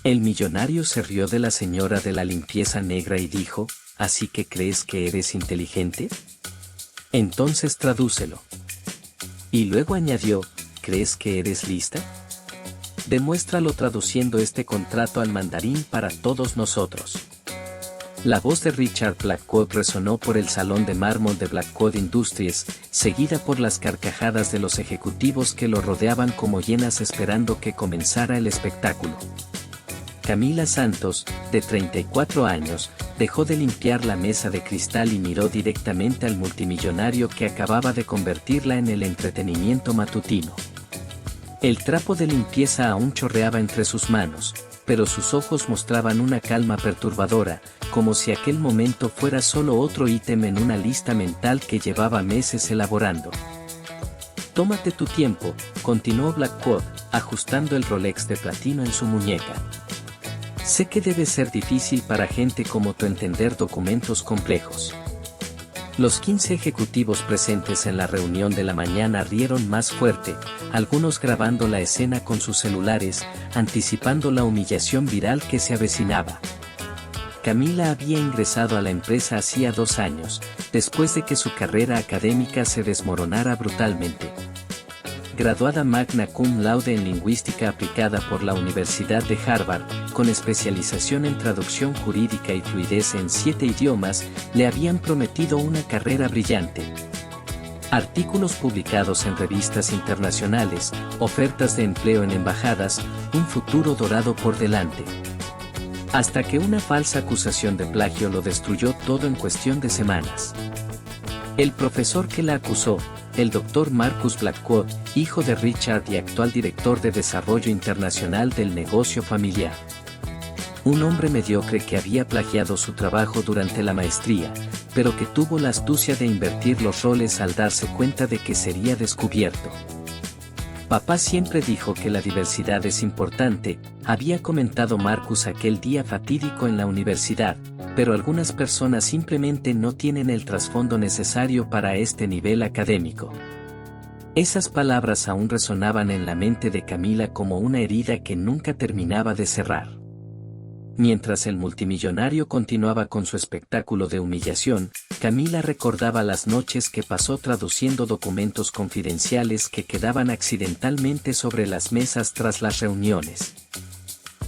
El millonario se rió de la señora de la limpieza negra y dijo, ¿así que crees que eres inteligente? Entonces tradúcelo. Y luego añadió, ¿crees que eres lista? Demuéstralo traduciendo este contrato al mandarín para todos nosotros. La voz de Richard Blackwood resonó por el salón de mármol de Blackwood Industries, seguida por las carcajadas de los ejecutivos que lo rodeaban como hienas esperando que comenzara el espectáculo. Camila Santos, de 34 años, dejó de limpiar la mesa de cristal y miró directamente al multimillonario que acababa de convertirla en el entretenimiento matutino. El trapo de limpieza aún chorreaba entre sus manos, pero sus ojos mostraban una calma perturbadora, como si aquel momento fuera solo otro ítem en una lista mental que llevaba meses elaborando. Tómate tu tiempo, continuó Blackwood, ajustando el Rolex de platino en su muñeca. Sé que debe ser difícil para gente como tú entender documentos complejos. Los 15 ejecutivos presentes en la reunión de la mañana rieron más fuerte, algunos grabando la escena con sus celulares, anticipando la humillación viral que se avecinaba. Camila había ingresado a la empresa hacía 2 años, después de que su carrera académica se desmoronara brutalmente. Graduada magna cum laude en lingüística aplicada por la Universidad de Harvard, con especialización en traducción jurídica y fluidez en 7 idiomas, le habían prometido una carrera brillante. Artículos publicados en revistas internacionales, ofertas de empleo en embajadas, un futuro dorado por delante. Hasta que una falsa acusación de plagio lo destruyó todo en cuestión de semanas. El profesor que la acusó, el Dr. Marcus Blackwood, hijo de Richard y actual director de desarrollo internacional del negocio familiar. Un hombre mediocre que había plagiado su trabajo durante la maestría, pero que tuvo la astucia de invertir los roles al darse cuenta de que sería descubierto. Papá siempre dijo que la diversidad es importante, había comentado Marcus aquel día fatídico en la universidad, pero algunas personas simplemente no tienen el trasfondo necesario para este nivel académico. Esas palabras aún resonaban en la mente de Camila como una herida que nunca terminaba de cerrar. Mientras el multimillonario continuaba con su espectáculo de humillación, Camila recordaba las noches que pasó traduciendo documentos confidenciales que quedaban accidentalmente sobre las mesas tras las reuniones.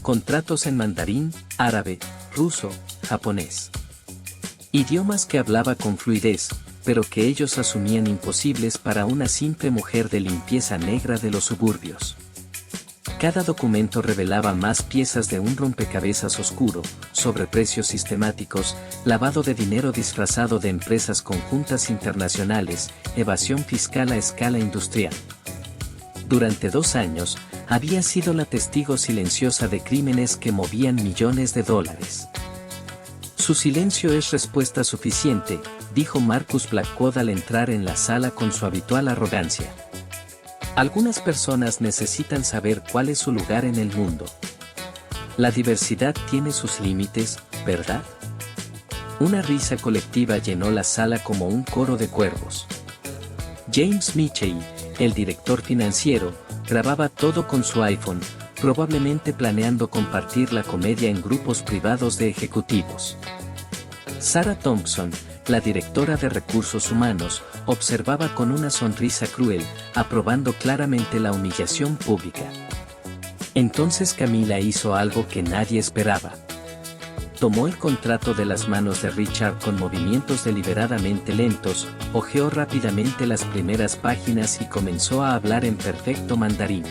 Contratos en mandarín, árabe, ruso, japonés. Idiomas que hablaba con fluidez, pero que ellos asumían imposibles para una simple mujer de limpieza negra de los suburbios. Cada documento revelaba más piezas de un rompecabezas oscuro, sobreprecios sistemáticos, lavado de dinero disfrazado de empresas conjuntas internacionales, evasión fiscal a escala industrial. Durante 2 años, había sido la testigo silenciosa de crímenes que movían millones de dólares. Su silencio es respuesta suficiente, dijo Marcus Blackwood al entrar en la sala con su habitual arrogancia. Algunas personas necesitan saber cuál es su lugar en el mundo. La diversidad tiene sus límites, ¿verdad? Una risa colectiva llenó la sala como un coro de cuervos. James Michey, el director financiero, grababa todo con su iPhone, probablemente planeando compartir la comedia en grupos privados de ejecutivos. Sarah Thompson, la directora de recursos humanos, observaba con una sonrisa cruel, aprobando claramente la humillación pública. Entonces Camila hizo algo que nadie esperaba. Tomó el contrato de las manos de Richard con movimientos deliberadamente lentos, hojeó rápidamente las primeras páginas y comenzó a hablar en perfecto mandarín.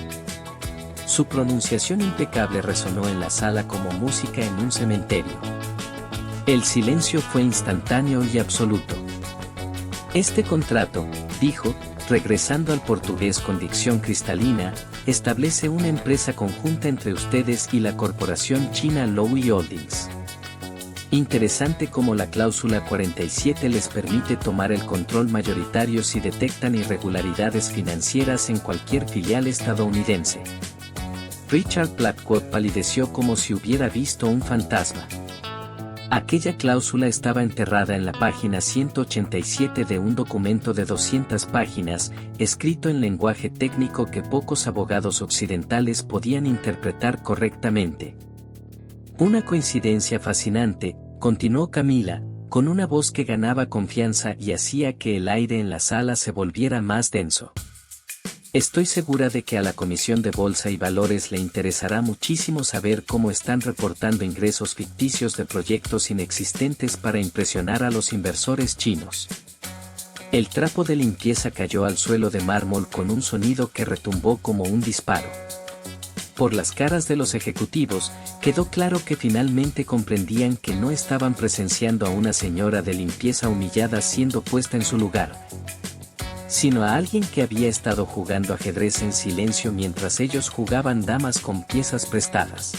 Su pronunciación impecable resonó en la sala como música en un cementerio. El silencio fue instantáneo y absoluto. Este contrato, dijo, regresando al portugués con dicción cristalina, establece una empresa conjunta entre ustedes y la corporación china Lowy Holdings. Interesante cómo la cláusula 47 les permite tomar el control mayoritario si detectan irregularidades financieras en cualquier filial estadounidense. Richard Blackwood palideció como si hubiera visto un fantasma. Aquella cláusula estaba enterrada en la página 187 de un documento de 200 páginas, escrito en lenguaje técnico que pocos abogados occidentales podían interpretar correctamente. Una coincidencia fascinante, continuó Camila, con una voz que ganaba confianza y hacía que el aire en la sala se volviera más denso. Estoy segura de que a la Comisión de Bolsa y Valores le interesará muchísimo saber cómo están reportando ingresos ficticios de proyectos inexistentes para impresionar a los inversores chinos. El trapo de limpieza cayó al suelo de mármol con un sonido que retumbó como un disparo. Por las caras de los ejecutivos, quedó claro que finalmente comprendían que no estaban presenciando a una señora de limpieza humillada siendo puesta en su lugar, sino a alguien que había estado jugando ajedrez en silencio mientras ellos jugaban damas con piezas prestadas.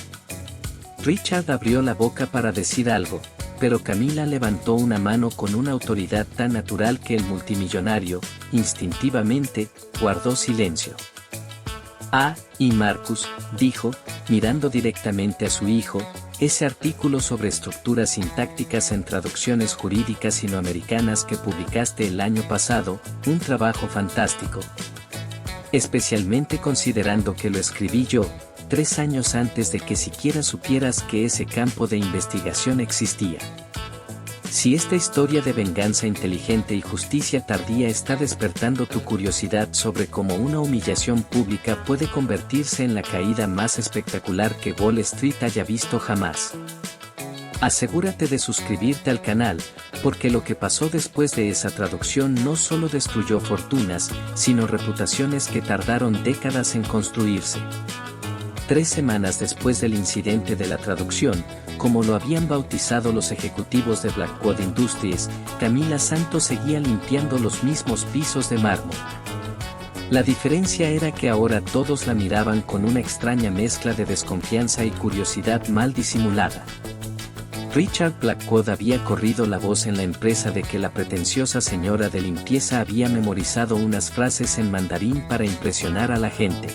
Richard abrió la boca para decir algo, pero Camila levantó una mano con una autoridad tan natural que el multimillonario, instintivamente, guardó silencio. Y Marcus, dijo, mirando directamente a su hijo, ese artículo sobre estructuras sintácticas en traducciones jurídicas sinoamericanas que publicaste el año pasado, un trabajo fantástico. Especialmente considerando que lo escribí yo, 3 años antes de que siquiera supieras que ese campo de investigación existía. Si esta historia de venganza inteligente y justicia tardía está despertando tu curiosidad sobre cómo una humillación pública puede convertirse en la caída más espectacular que Wall Street haya visto jamás, asegúrate de suscribirte al canal, porque lo que pasó después de esa traducción no solo destruyó fortunas, sino reputaciones que tardaron décadas en construirse. 3 semanas después del incidente de la traducción, como lo habían bautizado los ejecutivos de Blackwood Industries, Camila Santos seguía limpiando los mismos pisos de mármol. La diferencia era que ahora todos la miraban con una extraña mezcla de desconfianza y curiosidad mal disimulada. Richard Blackwood había corrido la voz en la empresa de que la pretenciosa señora de limpieza había memorizado unas frases en mandarín para impresionar a la gente.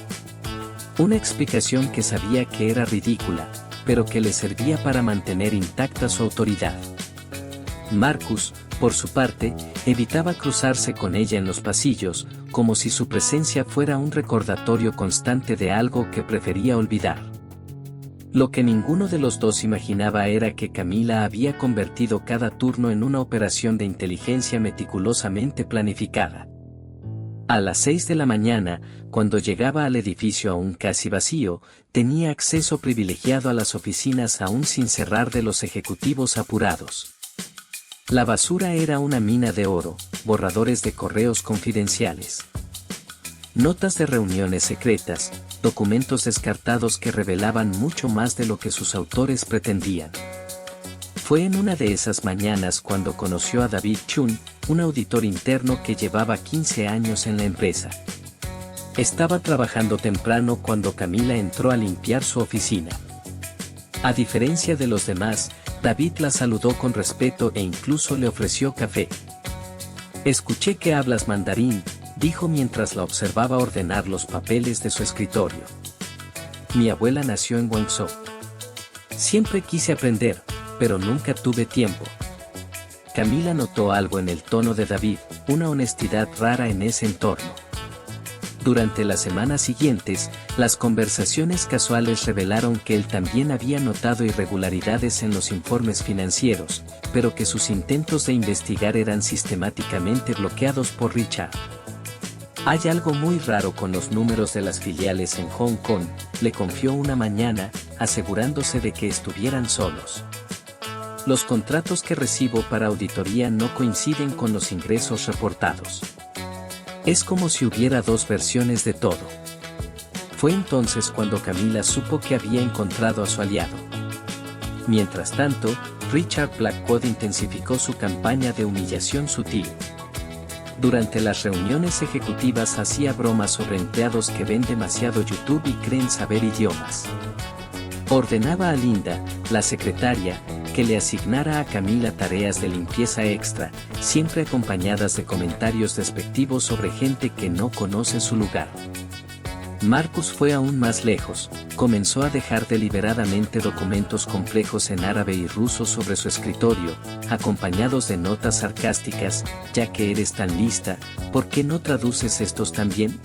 Una explicación que sabía que era ridícula, pero que le servía para mantener intacta su autoridad. Marcus, por su parte, evitaba cruzarse con ella en los pasillos, como si su presencia fuera un recordatorio constante de algo que prefería olvidar. Lo que ninguno de los dos imaginaba era que Camila había convertido cada turno en una operación de inteligencia meticulosamente planificada. A las 6 de la mañana, cuando llegaba al edificio aún casi vacío, tenía acceso privilegiado a las oficinas aún sin cerrar de los ejecutivos apurados. La basura era una mina de oro, borradores de correos confidenciales, notas de reuniones secretas, documentos descartados que revelaban mucho más de lo que sus autores pretendían. Fue en una de esas mañanas cuando conoció a David Chun, un auditor interno que llevaba 15 años en la empresa. Estaba trabajando temprano cuando Camila entró a limpiar su oficina. A diferencia de los demás, David la saludó con respeto e incluso le ofreció café. «Escuché que hablas mandarín», dijo mientras la observaba ordenar los papeles de su escritorio. «Mi abuela nació en Guangzhou. Siempre quise aprender, pero nunca tuve tiempo». Camila notó algo en el tono de David, una honestidad rara en ese entorno. Durante las semanas siguientes, las conversaciones casuales revelaron que él también había notado irregularidades en los informes financieros, pero que sus intentos de investigar eran sistemáticamente bloqueados por Richard. «Hay algo muy raro con los números de las filiales en Hong Kong», le confió una mañana, asegurándose de que estuvieran solos. «Los contratos que recibo para auditoría no coinciden con los ingresos reportados. Es como si hubiera 2 versiones de todo». Fue entonces cuando Camila supo que había encontrado a su aliado. Mientras tanto, Richard Blackwood intensificó su campaña de humillación sutil. Durante las reuniones ejecutivas hacía bromas sobre empleados que ven demasiado YouTube y creen saber idiomas. Ordenaba a Linda, la secretaria, que le asignara a Camila tareas de limpieza extra, siempre acompañadas de comentarios despectivos sobre gente que no conoce su lugar. Marcus fue aún más lejos, comenzó a dejar deliberadamente documentos complejos en árabe y ruso sobre su escritorio, acompañados de notas sarcásticas, «Ya que eres tan lista, ¿por qué no traduces estos también?».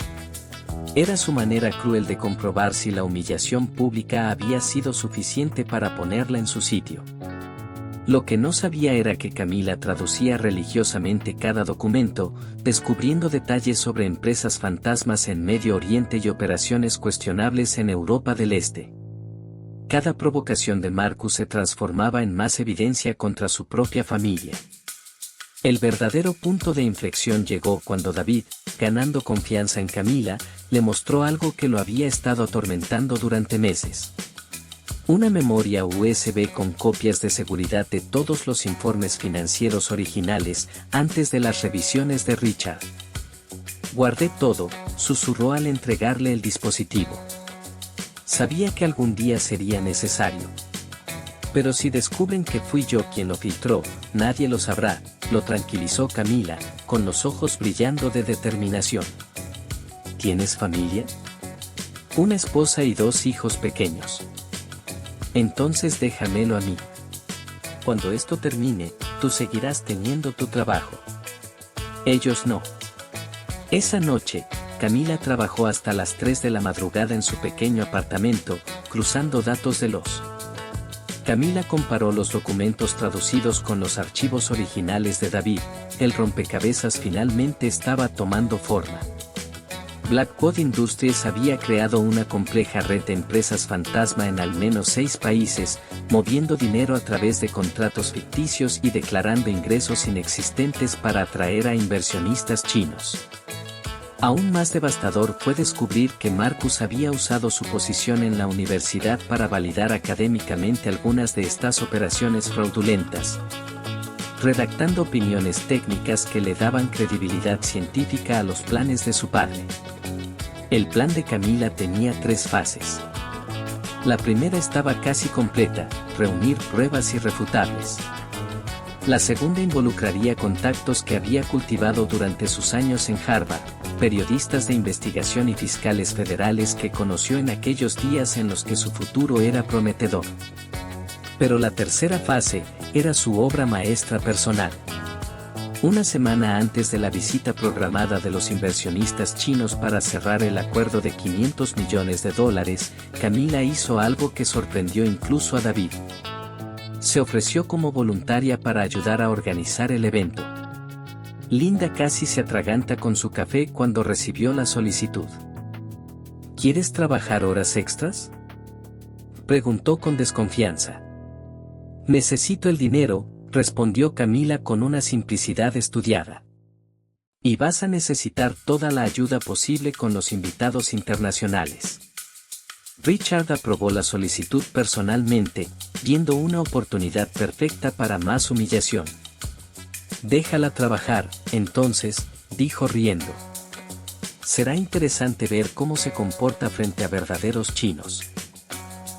Era su manera cruel de comprobar si la humillación pública había sido suficiente para ponerla en su sitio. Lo que no sabía era que Camila traducía religiosamente cada documento, descubriendo detalles sobre empresas fantasmas en Medio Oriente y operaciones cuestionables en Europa del Este. Cada provocación de Marcus se transformaba en más evidencia contra su propia familia. El verdadero punto de inflexión llegó cuando David, ganando confianza en Camila, le mostró algo que lo había estado atormentando durante meses. Una memoria USB con copias de seguridad de todos los informes financieros originales antes de las revisiones de Richard. Guardé todo, susurró al entregarle el dispositivo. Sabía que algún día sería necesario. Pero si descubren que fui yo quien lo filtró, nadie lo sabrá, lo tranquilizó Camila, con los ojos brillando de determinación. ¿Tienes familia? Una esposa y 2 hijos pequeños. Entonces déjamelo a mí. Cuando esto termine, tú seguirás teniendo tu trabajo. Ellos no. Esa noche, Camila trabajó hasta las 3 de la madrugada en su pequeño apartamento, cruzando datos de los. Camila comparó los documentos traducidos con los archivos originales de David. El rompecabezas finalmente estaba tomando forma. Blackwood Industries había creado una compleja red de empresas fantasma en al menos 6 países, moviendo dinero a través de contratos ficticios y declarando ingresos inexistentes para atraer a inversionistas chinos. Aún más devastador fue descubrir que Marcus había usado su posición en la universidad para validar académicamente algunas de estas operaciones fraudulentas, redactando opiniones técnicas que le daban credibilidad científica a los planes de su padre. El plan de Camila tenía 3 fases. La primera estaba casi completa, reunir pruebas irrefutables. La segunda involucraría contactos que había cultivado durante sus años en Harvard, periodistas de investigación y fiscales federales que conoció en aquellos días en los que su futuro era prometedor. Pero la tercera fase era su obra maestra personal. Una semana antes de la visita programada de los inversionistas chinos para cerrar el acuerdo de $500 millones, Camila hizo algo que sorprendió incluso a David. Se ofreció como voluntaria para ayudar a organizar el evento. Linda casi se atraganta con su café cuando recibió la solicitud. ¿Quieres trabajar horas extras?, preguntó con desconfianza. Necesito el dinero, respondió Camila con una simplicidad estudiada. Y vas a necesitar toda la ayuda posible con los invitados internacionales. Richard aprobó la solicitud personalmente, viendo una oportunidad perfecta para más humillación. Déjala trabajar, entonces, dijo riendo. Será interesante ver cómo se comporta frente a verdaderos chinos.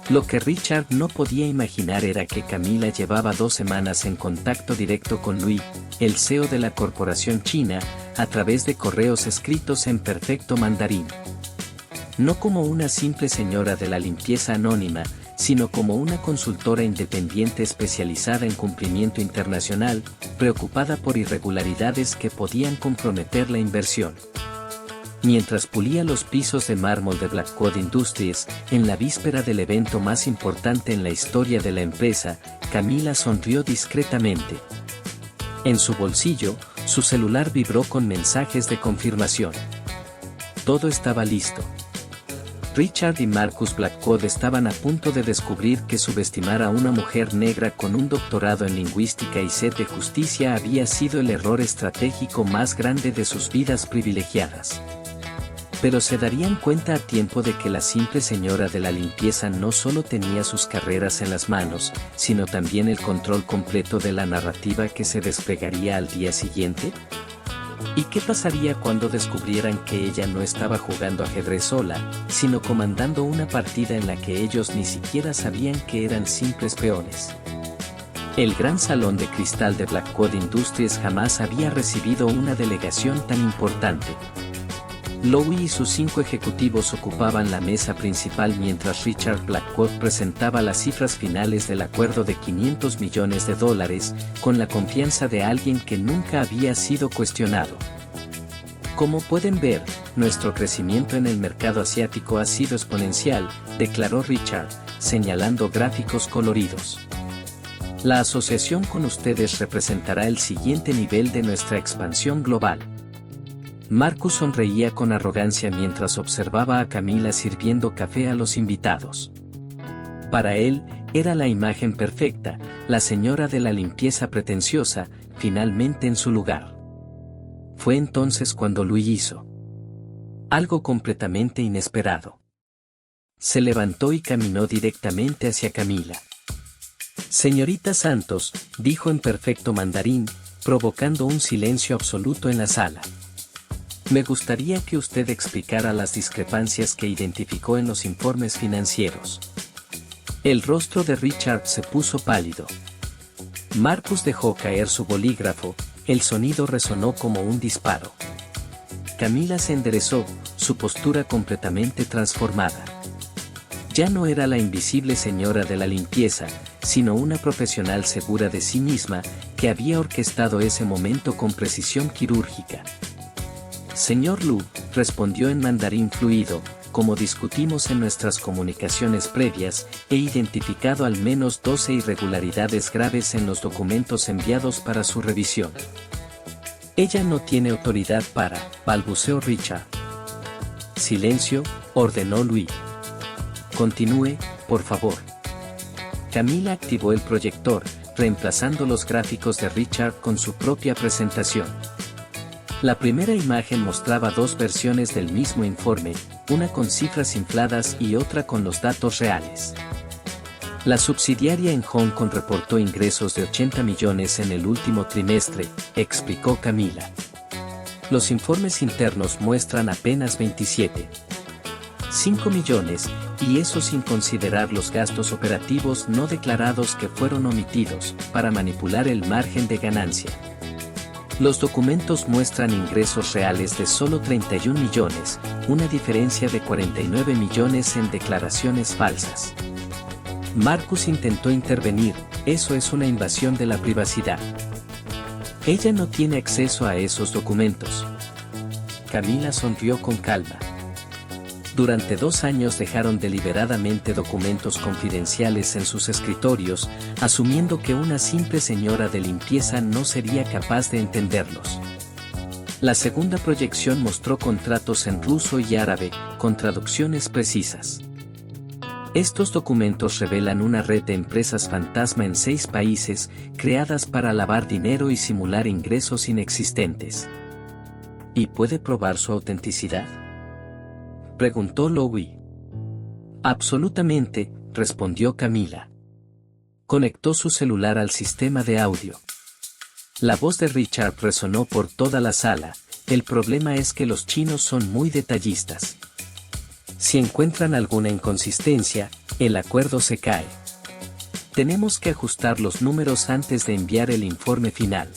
Lo que Richard no podía imaginar era que Camila llevaba 2 semanas en contacto directo con Lui, el CEO de la corporación china, a través de correos escritos en perfecto mandarín. No como una simple señora de la limpieza anónima, sino como una consultora independiente especializada en cumplimiento internacional, preocupada por irregularidades que podían comprometer la inversión. Mientras pulía los pisos de mármol de Blackwood Industries, en la víspera del evento más importante en la historia de la empresa, Camila sonrió discretamente. En su bolsillo, su celular vibró con mensajes de confirmación. Todo estaba listo. Richard y Marcus Blackwood estaban a punto de descubrir que subestimar a una mujer negra con un doctorado en lingüística y sed de justicia había sido el error estratégico más grande de sus vidas privilegiadas. Pero se darían cuenta a tiempo de que la simple señora de la limpieza no solo tenía sus carreras en las manos, sino también el control completo de la narrativa que se desplegaría al día siguiente. ¿Y qué pasaría cuando descubrieran que ella no estaba jugando ajedrez sola, sino comandando una partida en la que ellos ni siquiera sabían que eran simples peones? El gran salón de cristal de Blackwood Industries jamás había recibido una delegación tan importante. Lowy y sus 5 ejecutivos ocupaban la mesa principal mientras Richard Blackwood presentaba las cifras finales del acuerdo de $500 millones, con la confianza de alguien que nunca había sido cuestionado. Como pueden ver, nuestro crecimiento en el mercado asiático ha sido exponencial, declaró Richard, señalando gráficos coloridos. La asociación con ustedes representará el siguiente nivel de nuestra expansión global. Marcus sonreía con arrogancia mientras observaba a Camila sirviendo café a los invitados. Para él, era la imagen perfecta, la señora de la limpieza pretenciosa, finalmente en su lugar. Fue entonces cuando Louis hizo algo completamente inesperado. Se levantó y caminó directamente hacia Camila. Señorita Santos, dijo en perfecto mandarín, provocando un silencio absoluto en la sala. Me gustaría que usted explicara las discrepancias que identificó en los informes financieros. El rostro de Richard se puso pálido. Marcus dejó caer su bolígrafo, el sonido resonó como un disparo. Camila se enderezó, su postura completamente transformada. Ya no era la invisible señora de la limpieza, sino una profesional segura de sí misma, que había orquestado ese momento con precisión quirúrgica. Señor Lu, respondió en mandarín fluido, como discutimos en nuestras comunicaciones previas, he identificado al menos 12 irregularidades graves en los documentos enviados para su revisión. Ella no tiene autoridad para, balbuceó Richard. Silencio, ordenó Louis. Continúe, por favor. Camila activó el proyector, reemplazando los gráficos de Richard con su propia presentación. La primera imagen mostraba dos versiones del mismo informe, una con cifras infladas y otra con los datos reales. La subsidiaria en Hong Kong reportó ingresos de 80 millones en el último trimestre, explicó Camila. Los informes internos muestran apenas 27,5 millones, y eso sin considerar los gastos operativos no declarados que fueron omitidos, para manipular el margen de ganancia. Los documentos muestran ingresos reales de solo 31 millones, una diferencia de 49 millones en declaraciones falsas. Marcus intentó intervenir, eso es una invasión de la privacidad. Ella no tiene acceso a esos documentos. Camila sonrió con calma. Durante 2 años dejaron deliberadamente documentos confidenciales en sus escritorios, asumiendo que una simple señora de limpieza no sería capaz de entenderlos. La segunda proyección mostró contratos en ruso y árabe, con traducciones precisas. Estos documentos revelan una red de empresas fantasma en 6 países, creadas para lavar dinero y simular ingresos inexistentes. ¿Y puede probar su autenticidad?, preguntó Louis. Absolutamente, respondió Camila. Conectó su celular al sistema de audio. La voz de Richard resonó por toda la sala, el problema es que los chinos son muy detallistas. Si encuentran alguna inconsistencia, el acuerdo se cae. Tenemos que ajustar los números antes de enviar el informe final.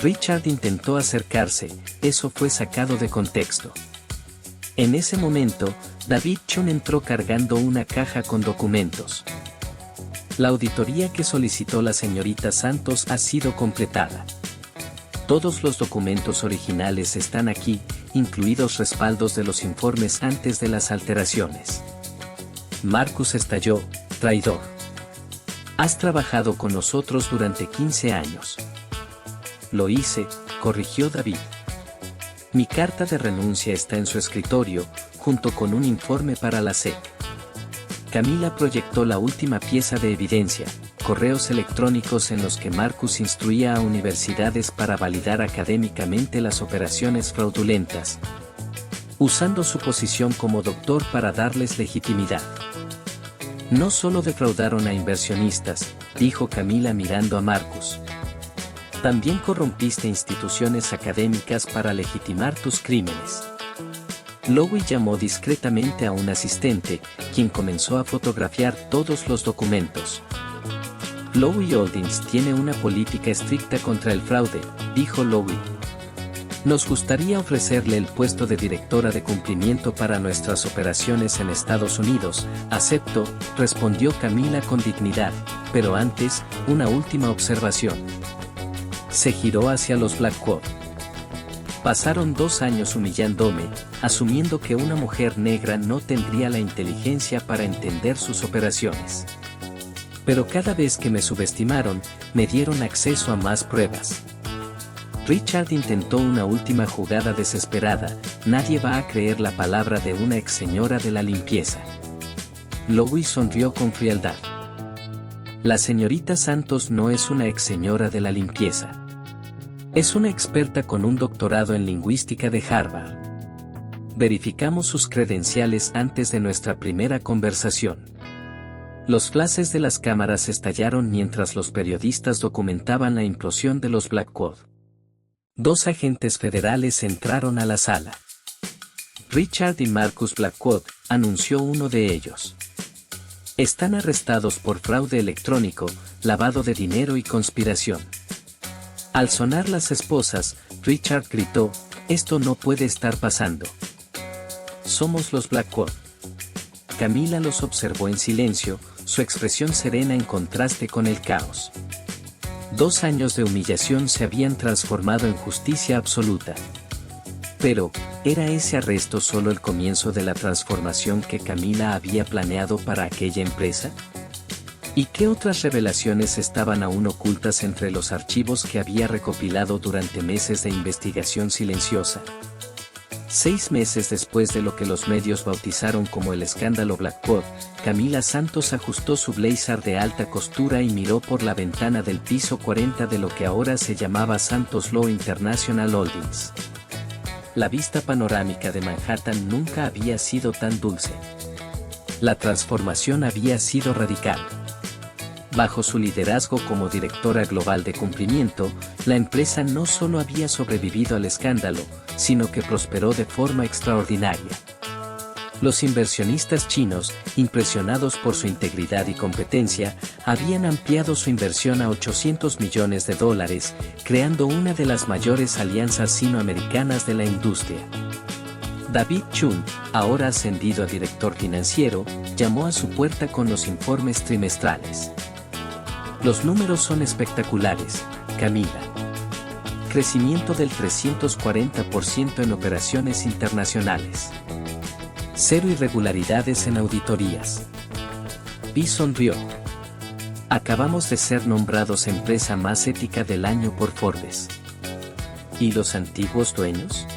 Richard intentó acercarse, eso fue sacado de contexto. En ese momento, David Chun entró cargando una caja con documentos. La auditoría que solicitó la señorita Santos ha sido completada. Todos los documentos originales están aquí, incluidos respaldos de los informes antes de las alteraciones. Marcus estalló, traidor. Has trabajado con nosotros durante 15 años. Lo hice, corrigió David. Mi carta de renuncia está en su escritorio, junto con un informe para la SEC. Camila proyectó la última pieza de evidencia, correos electrónicos en los que Marcus instruía a universidades para validar académicamente las operaciones fraudulentas, usando su posición como doctor para darles legitimidad. No solo defraudaron a inversionistas, dijo Camila mirando a Marcus. También corrompiste instituciones académicas para legitimar tus crímenes. Louis llamó discretamente a un asistente, quien comenzó a fotografiar todos los documentos. Louis Holdings tiene una política estricta contra el fraude, dijo Louis. Nos gustaría ofrecerle el puesto de directora de cumplimiento para nuestras operaciones en Estados Unidos. Acepto, respondió Camila con dignidad, pero antes, una última observación. Se giró hacia los Blackwood. Pasaron 2 años humillándome, asumiendo que una mujer negra no tendría la inteligencia para entender sus operaciones. Pero cada vez que me subestimaron, me dieron acceso a más pruebas. Richard intentó una última jugada desesperada. Nadie va a creer la palabra de una ex señora de la limpieza. Louis sonrió con frialdad. La señorita Santos no es una ex señora de la limpieza. Es una experta con un doctorado en lingüística de Harvard. Verificamos sus credenciales antes de nuestra primera conversación. Los flashes de las cámaras estallaron mientras los periodistas documentaban la implosión de los Blackwood. 2 agentes federales entraron a la sala. Richard y Marcus Blackwood, anunció uno de ellos. Están arrestados por fraude electrónico, lavado de dinero y conspiración. Al sonar las esposas, Richard gritó, «Esto no puede estar pasando. Somos los Blackwood». Camila los observó en silencio, su expresión serena en contraste con el caos. 2 años de humillación se habían transformado en justicia absoluta. Pero, ¿era ese arresto solo el comienzo de la transformación que Camila había planeado para aquella empresa? ¿Y qué otras revelaciones estaban aún ocultas entre los archivos que había recopilado durante meses de investigación silenciosa? 6 meses después de lo que los medios bautizaron como el escándalo Blackwood, Camila Santos ajustó su blazer de alta costura y miró por la ventana del piso 40 de lo que ahora se llamaba Santos Law International Holdings. La vista panorámica de Manhattan nunca había sido tan dulce. La transformación había sido radical. Bajo su liderazgo como directora global de cumplimiento, la empresa no solo había sobrevivido al escándalo, sino que prosperó de forma extraordinaria. Los inversionistas chinos, impresionados por su integridad y competencia, habían ampliado su inversión a $800 millones, creando una de las mayores alianzas sino-americanas de la industria. David Chun, ahora ascendido a director financiero, llamó a su puerta con los informes trimestrales. Los números son espectaculares, Camila. Crecimiento del 340% en operaciones internacionales. 0 irregularidades en auditorías. Vi sonrió. Acabamos de ser nombrados empresa más ética del año por Forbes. ¿Y los antiguos dueños?,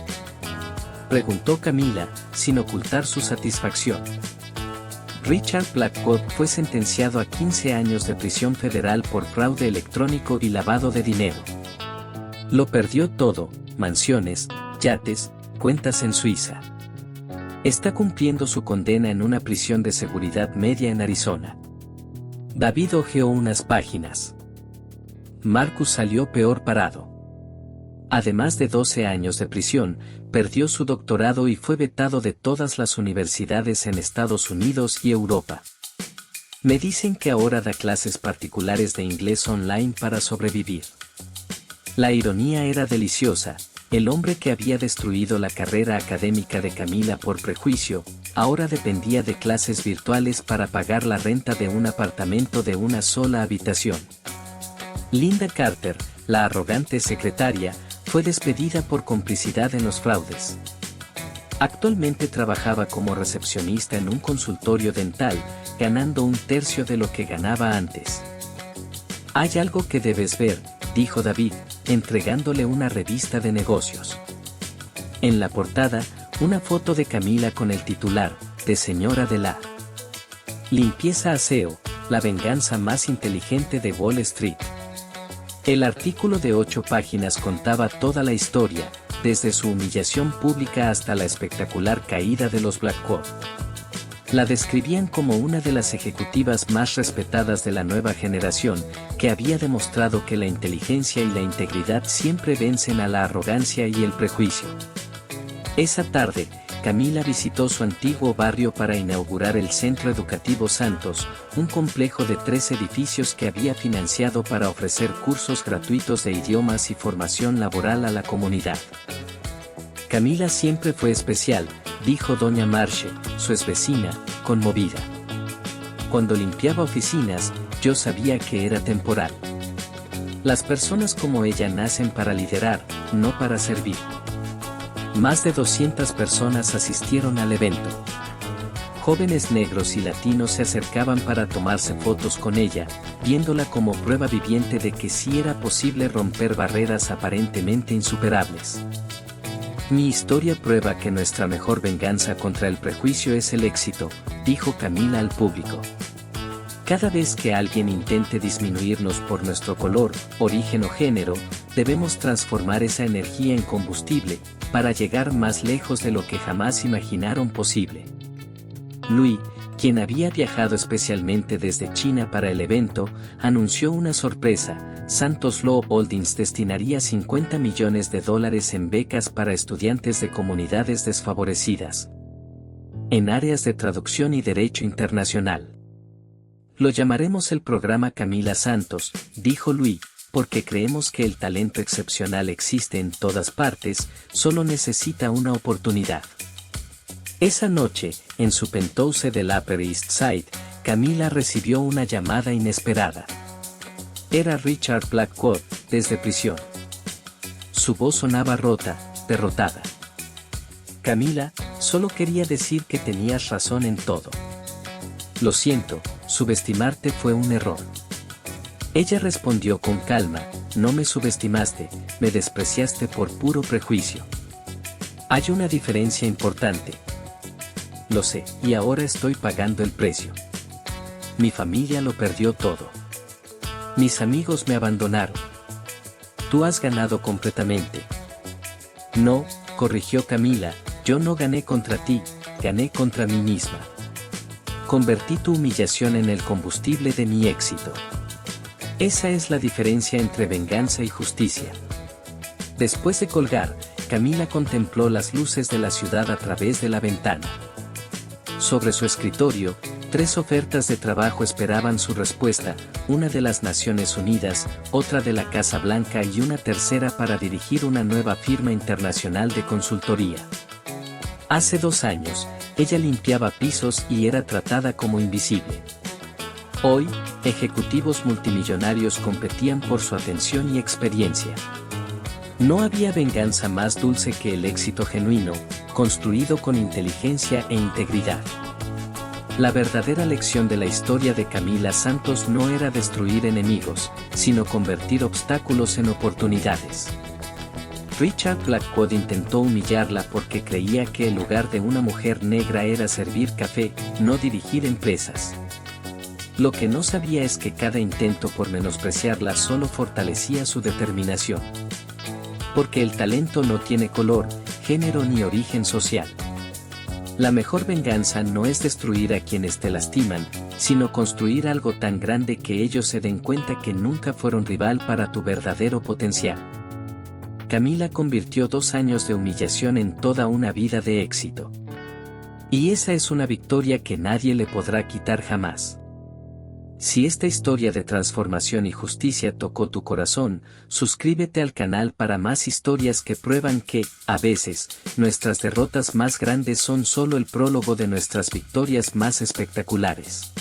preguntó Camila, sin ocultar su satisfacción. Richard Blackwood fue sentenciado a 15 años de prisión federal por fraude electrónico y lavado de dinero. Lo perdió todo, mansiones, yates, cuentas en Suiza. Está cumpliendo su condena en una prisión de seguridad media en Arizona. David hojeó unas páginas. Marcus salió peor parado. Además de 12 años de prisión, perdió su doctorado y fue vetado de todas las universidades en Estados Unidos y Europa. Me dicen que ahora da clases particulares de inglés online para sobrevivir. La ironía era deliciosa. El hombre que había destruido la carrera académica de Camila por prejuicio, ahora dependía de clases virtuales para pagar la renta de un apartamento de una sola habitación. Linda Carter, la arrogante secretaria, fue despedida por complicidad en los fraudes. Actualmente trabajaba como recepcionista en un consultorio dental, ganando 1/3 de lo que ganaba antes. «Hay algo que debes ver», dijo David, entregándole una revista de negocios. En la portada, una foto de Camila con el titular, de señora de la limpieza aseo, la venganza más inteligente de Wall Street. El artículo de 8 páginas contaba toda la historia, desde su humillación pública hasta la espectacular caída de los Blackwood. La describían como una de las ejecutivas más respetadas de la nueva generación, que había demostrado que la inteligencia y la integridad siempre vencen a la arrogancia y el prejuicio. Esa tarde, Camila visitó su antiguo barrio para inaugurar el Centro Educativo Santos, un complejo de 3 edificios que había financiado para ofrecer cursos gratuitos de idiomas y formación laboral a la comunidad. Camila siempre fue especial, dijo doña Marche, su exvecina, conmovida. Cuando limpiaba oficinas, yo sabía que era temporal. Las personas como ella nacen para liderar, no para servir. Más de 200 personas asistieron al evento. Jóvenes negros y latinos se acercaban para tomarse fotos con ella, viéndola como prueba viviente de que sí era posible romper barreras aparentemente insuperables. Mi historia prueba que nuestra mejor venganza contra el prejuicio es el éxito, dijo Camila al público. Cada vez que alguien intente disminuirnos por nuestro color, origen o género, debemos transformar esa energía en combustible, para llegar más lejos de lo que jamás imaginaron posible. Louis, quien había viajado especialmente desde China para el evento, anunció una sorpresa: Santos Law Holdings destinaría $50 millones en becas para estudiantes de comunidades desfavorecidas en áreas de traducción y derecho internacional. Lo llamaremos el programa Camila Santos, dijo Louis, porque creemos que el talento excepcional existe en todas partes, solo necesita una oportunidad. Esa noche, en su penthouse del Upper East Side, Camila recibió una llamada inesperada. Era Richard Blackwood, desde prisión. Su voz sonaba rota, derrotada. Camila, solo quería decir que tenías razón en todo. Lo siento, subestimarte fue un error. Ella respondió con calma: no me subestimaste, me despreciaste por puro prejuicio. Hay una diferencia importante. Lo sé, y ahora estoy pagando el precio. Mi familia lo perdió todo. Mis amigos me abandonaron. Tú has ganado completamente. No, corrigió Camila, yo no gané contra ti, gané contra mí misma. Convertí tu humillación en el combustible de mi éxito. Esa es la diferencia entre venganza y justicia. Después de colgar, Camila contempló las luces de la ciudad a través de la ventana. Sobre su escritorio, 3 ofertas de trabajo esperaban su respuesta, una de las Naciones Unidas, otra de la Casa Blanca y una tercera para dirigir una nueva firma internacional de consultoría. Hace 2 años, ella limpiaba pisos y era tratada como invisible. Hoy, ejecutivos multimillonarios competían por su atención y experiencia. No había venganza más dulce que el éxito genuino, construido con inteligencia e integridad. La verdadera lección de la historia de Camila Santos no era destruir enemigos, sino convertir obstáculos en oportunidades. Richard Blackwood intentó humillarla porque creía que el lugar de una mujer negra era servir café, no dirigir empresas. Lo que no sabía es que cada intento por menospreciarla solo fortalecía su determinación. Porque el talento no tiene color, género ni origen social. La mejor venganza no es destruir a quienes te lastiman, sino construir algo tan grande que ellos se den cuenta que nunca fueron rival para tu verdadero potencial. Camila convirtió 2 años de humillación en toda una vida de éxito. Y esa es una victoria que nadie le podrá quitar jamás. Si esta historia de transformación y justicia tocó tu corazón, suscríbete al canal para más historias que prueban que, a veces, nuestras derrotas más grandes son solo el prólogo de nuestras victorias más espectaculares.